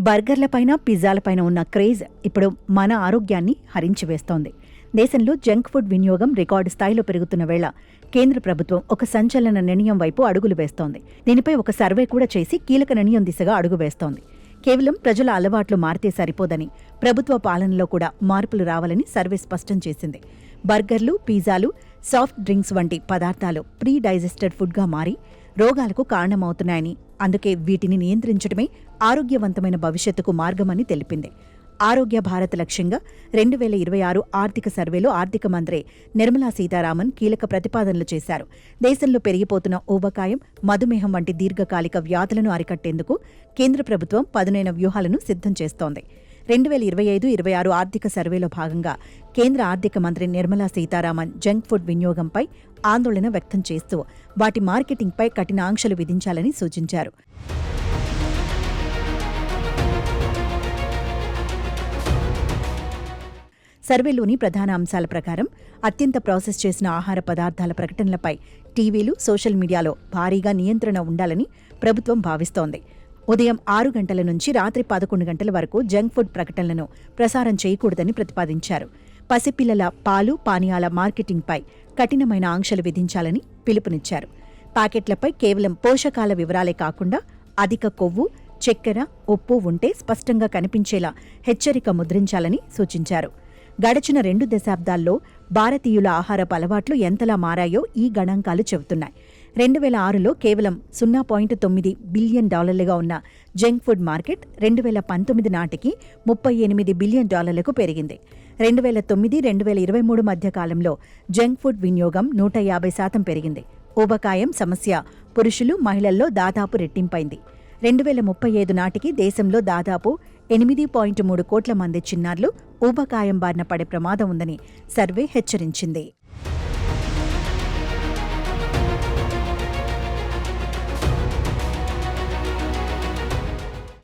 బర్గర్లపైన పిజ్జాలపైన ఉన్న క్రేజ్ ఇప్పుడు మన ఆరోగ్యాన్ని హరించివేస్తోంది. దేశంలో జంక్ ఫుడ్ వినియోగం రికార్డు స్థాయిలో పెరుగుతున్న వేళ కేంద్ర ప్రభుత్వం ఒక సంచలన నిర్ణయం వైపు అడుగులు వేస్తోంది. దీనిపై ఒక సర్వే కూడా చేసి కీలక నిర్ణయం దిశగా అడుగు వేస్తోంది. కేవలం ప్రజల అలవాట్లు మారితే సరిపోదని, ప్రభుత్వ పాలనలో కూడా మార్పులు రావాలని సర్వే స్పష్టం చేసింది. బర్గర్లు, పిజ్జాలు, సాఫ్ట్ డ్రింక్స్ వంటి పదార్థాలు ప్రీ డైజెస్టెడ్ ఫుడ్గా మారి రోగాలకు కారణమవుతున్నాయని, అందుకే వీటిని నియంత్రించడమే ఆరోగ్యవంతమైన భవిష్యత్తుకు మార్గమని తెలిపింది. ఆరోగ్య భారత్ లక్ష్యంగా 2026 ఆర్థిక సర్వేలో ఆర్థిక మంత్రి నిర్మలా సీతారామన్ కీలక ప్రతిపాదనలు చేశారు. దేశంలో పెరిగిపోతున్న ఊబకాయం, మధుమేహం వంటి దీర్ఘకాలిక వ్యాధులను అరికట్టేందుకు కేంద్ర ప్రభుత్వం పదునైన వ్యూహాలను సిద్ధం చేస్తోంది. 2025-26 ఆర్థిక సర్వేలో భాగంగా కేంద్ర ఆర్థిక మంత్రి నిర్మలా సీతారామన్ జంక్ ఫుడ్ వినియోగంపై ఆందోళన వ్యక్తం చేస్తూ వాటి మార్కెటింగ్పై కఠిన ఆంక్షలు విధించాలని సూచించారు. సర్వేలోని ప్రధాన అంశాల ప్రకారం అత్యంత ప్రాసెస్ చేసిన ఆహార పదార్థాల ప్రకటనలపై టీవీలు, సోషల్ మీడియాలో భారీగా నియంత్రణ ఉండాలని ప్రభుత్వం భావిస్తోంది. ఉదయం 6 గంటల నుంచి రాత్రి 11 గంటల వరకు జంక్ ఫుడ్ ప్రకటనలను ప్రసారం చేయకూడదని ప్రతిపాదించారు. పసిపిల్లల పాలు, పానీయాల మార్కెటింగ్పై కఠినమైన ఆంక్షలు విధించాలని పిలుపునిచ్చారు. ప్యాకెట్లపై కేవలం పోషకాల వివరాలే కాకుండా అధిక కొవ్వు, చక్కెర, ఉప్పు ఉంటే స్పష్టంగా కనిపించేలా హెచ్చరిక ముద్రించాలని సూచించారు. గడచిన 2 దశాబ్దాల్లో భారతీయుల ఆహారపు అలవాట్లు ఎంతలా మారాయో ఈ గణాంకాలు చెబుతున్నాయి. 2006లో కేవలం $0.9 బిలియన్ ఉన్న జంక్ ఫుడ్ మార్కెట్ 2019 నాటికి $38 బిలియన్ పెరిగింది. 2009-2023 మధ్య కాలంలో జంక్ ఫుడ్ వినియోగం 150% పెరిగింది. ఊబకాయం సమస్య పురుషులు, మహిళల్లో దాదాపు రెట్టింపైంది. 2035 నాటికి దేశంలో దాదాపు 8.3 కోట్ల మంది చిన్నారులు ఊబకాయం బారిన పడే ప్రమాదం ఉందని సర్వే హెచ్చరించింది.